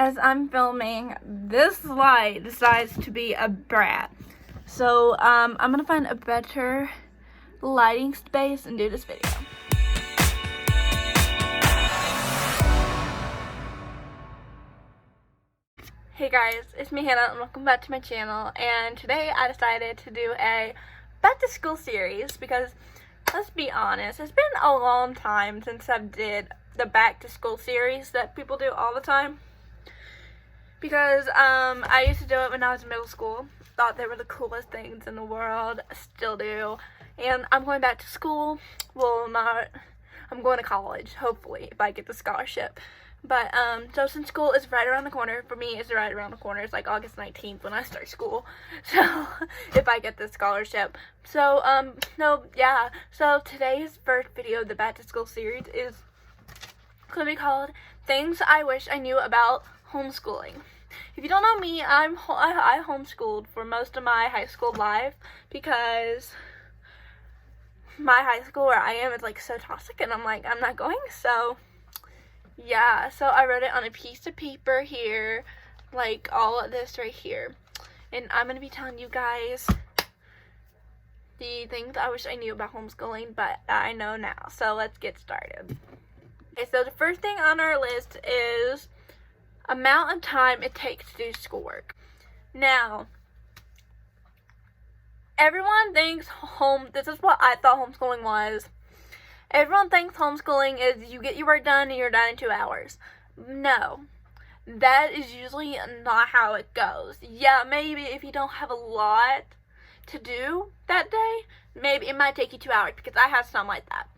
as I'm filming, this light decides to be a brat. So, I'm gonna find a better lighting space and do this video. Hey guys, it's me Hannah and welcome back to my channel, and today I decided to do a back to school series because, let's be honest, it's been a long time since I did the back to school series that people do all the time. Because I used to do it when I was in middle school. Thought they were the coolest things in the world. Still do. And I'm going back to school. Well, I'm going to college, hopefully, if I get the scholarship. But, so since school is right around the corner, for me it's right around the corner. It's like August 19th when I start school. So, if I get the scholarship. So, yeah. So, today's first video of the back to school series is going to be called Things I Wish I Knew About Homeschooling. If you don't know me, I homeschooled for most of my high school life because my high school where I am is like so toxic, and I'm like, I'm not going. So yeah, so I wrote it on a piece of paper here, like all of this right here, and I'm gonna be telling you guys the things I wish I knew about homeschooling, but I know now. So let's get started. Okay, so the first thing on our list is amount of time it takes to do schoolwork. Now, everyone thinks this is what I thought homeschooling was. Everyone thinks homeschooling is you get your work done and you're done in 2 hours. No, that is usually not how it goes. Yeah, maybe if you don't have a lot to do that day, maybe it might take you 2 hours, because I have some like that.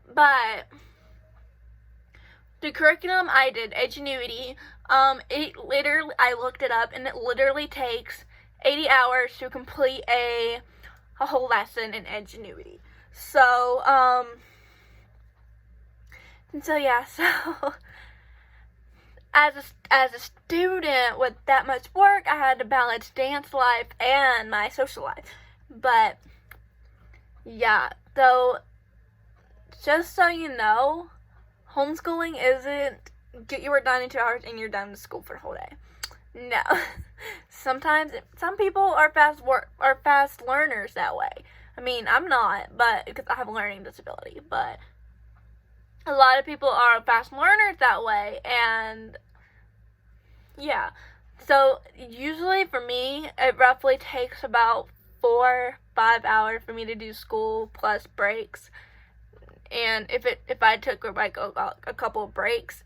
But the curriculum I did, Edgenuity, I looked it up, and it literally takes 80 hours to complete a whole lesson in Edgenuity. So, yeah, so, as a student with that much work, I had to balance dance life and my social life. But, yeah, so, just so you know, homeschooling isn't get your work done in 2 hours and you're done with school for the whole day. No. Sometimes some people are fast learners that way. I mean, I'm not, but because I have a learning disability, but a lot of people are fast learners that way, and yeah. So usually for me, it roughly takes about 4 or 5 hours for me to do school plus breaks. And if I took like a couple of breaks,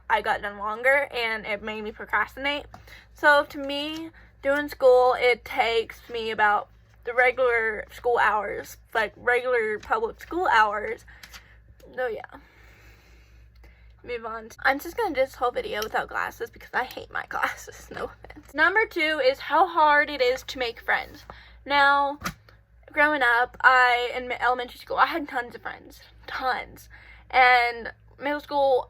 I got done longer, and it made me procrastinate. So to me, doing school, it takes me about the regular school hours, like regular public school hours. So yeah. Move on. I'm just gonna do this whole video without glasses because I hate my glasses. No offense. Number 2 is how hard it is to make friends. Now, growing up, in elementary school, I had tons of friends. Tons. And middle school,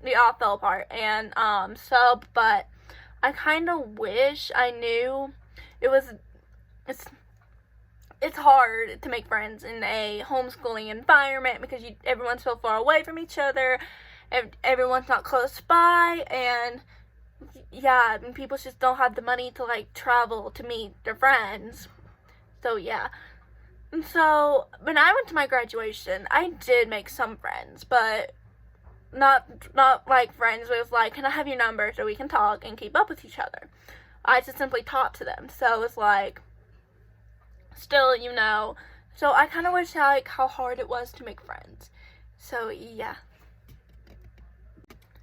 we all fell apart. And, but I kind of wish I knew it's hard to make friends in a homeschooling environment because everyone's so far away from each other. Everyone's not close by, and yeah, and people just don't have the money to like travel to meet their friends. So yeah. And so when I went to my graduation, I did make some friends, but not like friends with like, can I have your number so we can talk and keep up with each other. I just simply talked to them. So it's like, still, you know, so I kind of wish like how hard it was to make friends. So yeah.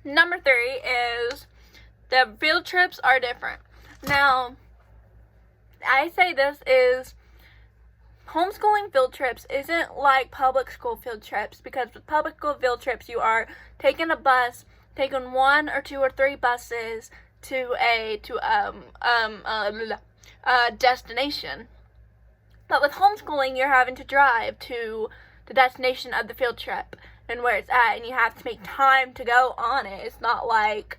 Number 3 is the field trips are different. Now, I say this is homeschooling field trips isn't like public school field trips, because with public school field trips you are taking a bus, taking 1 or 2 or 3 buses to a destination. But with homeschooling, you're having to drive to the destination of the field trip and where it's at, and you have to make time to go on it. It's not like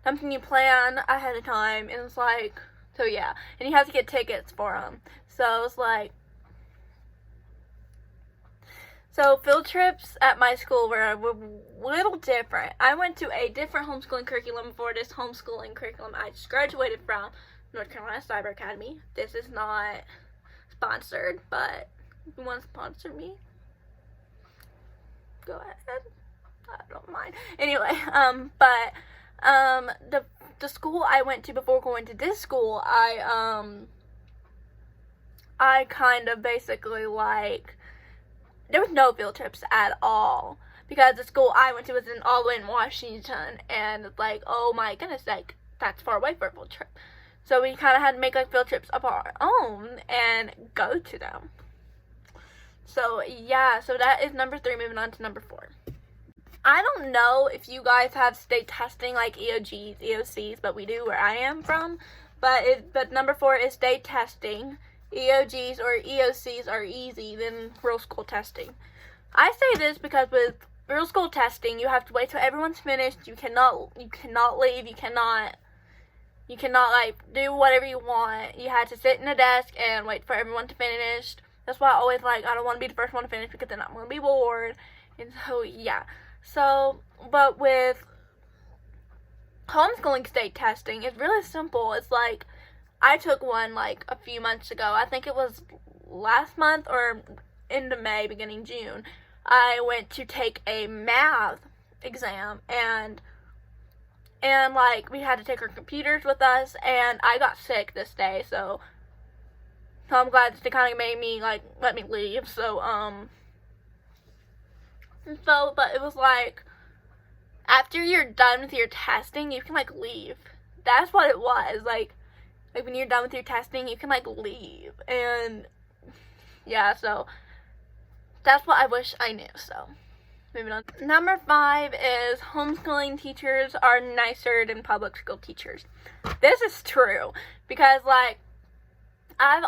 something you plan ahead of time, and it's like, so yeah, and you have to get tickets for them. So it's like, So field trips at my school were a little different. I went to a different homeschooling curriculum for this homeschooling curriculum I just graduated from, North Carolina Cyber Academy. This is not sponsored, but if you want to sponsor me, go ahead. I don't mind. Anyway, the school I went to before going to this school, I kind of basically like, there was no field trips at all, because the school I went to was all the way in Washington, and it's like, oh my goodness, like, that's far away for a field trip. So we kind of had to make like field trips of our own and go to them. So yeah, so that is number 3. Moving on to number 4. I don't know if you guys have state testing like EOGs, EOCs, but we do where I am from. But number 4 is state testing. EOGs or EOCs are easy than real school testing. I say this because with real school testing, you have to wait till everyone's finished. You cannot leave. You cannot like do whatever you want. You have to sit in a desk and wait for everyone to finish. That's why I always I don't want to be the first one to finish, because then I'm going to be bored. And so yeah. So, but with homeschooling state testing, it's really simple. It's like, I took one like a few months ago. I think it was last month or end of May, beginning June. I went to take a math exam, and like we had to take our computers with us, and I got sick this day, so I'm glad that they kind of made me like let me leave. But it was like, after you're done with your testing, you can like leave. That's what it was. Like when you're done with your testing, you can like leave. And yeah, so that's what I wish I knew. So moving on. Number 5 is homeschooling teachers are nicer than public school teachers. This is true, because like I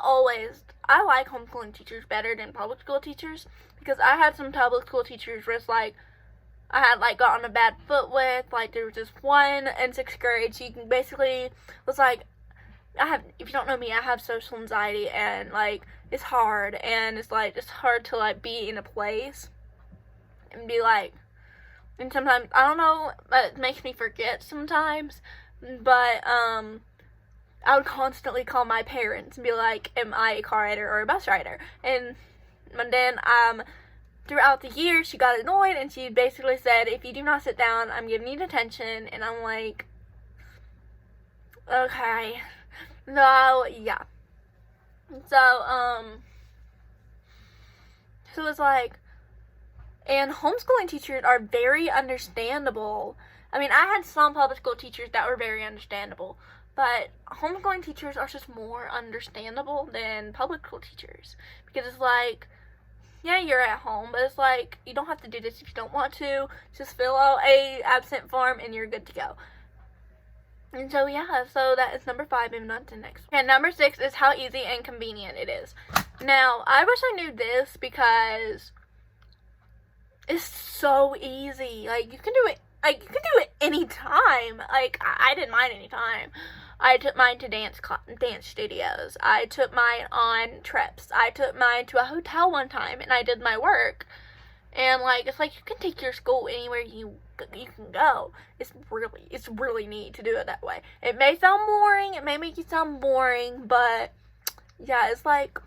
like homeschooling teachers better than public school teachers, because I had some public school teachers where it's like I had like got on a bad foot with. Like there was this one in 6th grade. She basically was like, if you don't know me, I have social anxiety, and like it's hard, and it's like it's hard to like be in a place and be like, and sometimes I don't know, it makes me forget sometimes, but I would constantly call my parents and be like, am I a car rider or a bus rider? And then throughout the year, she got annoyed, and she basically said, if you do not sit down, I'm giving you detention. And I'm like, okay. So yeah. So it's like, and homeschooling teachers are very understandable. I mean, I had some public school teachers that were very understandable, but homeschooling teachers are just more understandable than public school teachers, because it's like, yeah, you're at home, but it's like, you don't have to do this if you don't want to. Just fill out a absent form and you're good to go. And so yeah, so that is number 5. Moving on to the next one. And number 6 is how easy and convenient it is. Now, I wish I knew this, because it's so easy. Like, you can do it. Like, you can do it anytime. Like, I didn't mind anytime. I took mine to dance studios. I took mine on trips. I took mine to a hotel one time, and I did my work. And like, it's like you can take your school anywhere you can go. It's really neat to do it that way. It may sound boring. It may make you sound boring, but yeah, it's like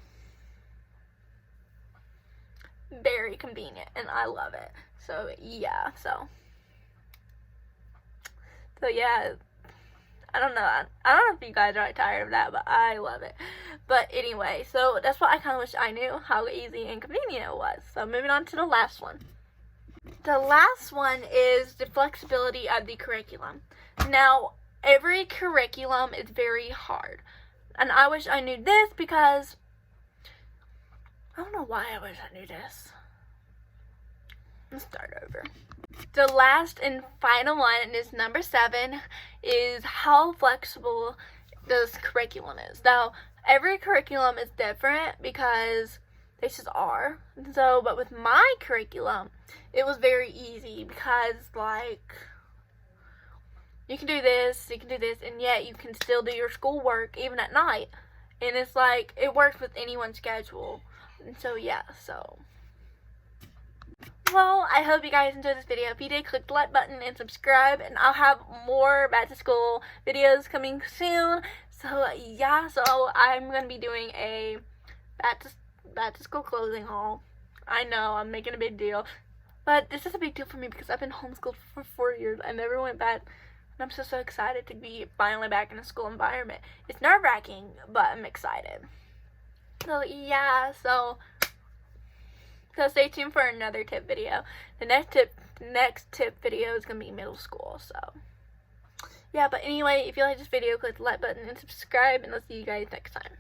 very convenient, and I love it. So yeah, so yeah, I don't know. I don't know if you guys are tired of that, but I love it. But anyway, so that's what I kind of wish I knew, how easy and convenient it was. So moving on to the last one. The last one is the flexibility of the curriculum. Now, every curriculum is very hard. And I wish I knew this, because I don't know why I wish I knew this. Let's start over. The last and final one is number 7, is how flexible this curriculum is. Now, every curriculum is different, because they just are. So, but with my curriculum, it was very easy, because like, you can do this, and yet you can still do your schoolwork even at night. And it's like, it works with anyone's schedule. And so yeah, so well, I hope you guys enjoyed this video. If you did, click the like button and subscribe, and I'll have more back to school videos coming soon. So yeah, so I'm gonna be doing a back to school clothing haul. I know I'm making a big deal, but this is a big deal for me because I've been homeschooled for 4 years. I never went back, and I'm so excited to be finally back in a school environment. It's nerve-wracking, but I'm excited. So yeah, so stay tuned for another tip video. The next tip video is gonna be middle school. So yeah, but anyway, if you like this video, click the like button and subscribe, and I'll see you guys next time.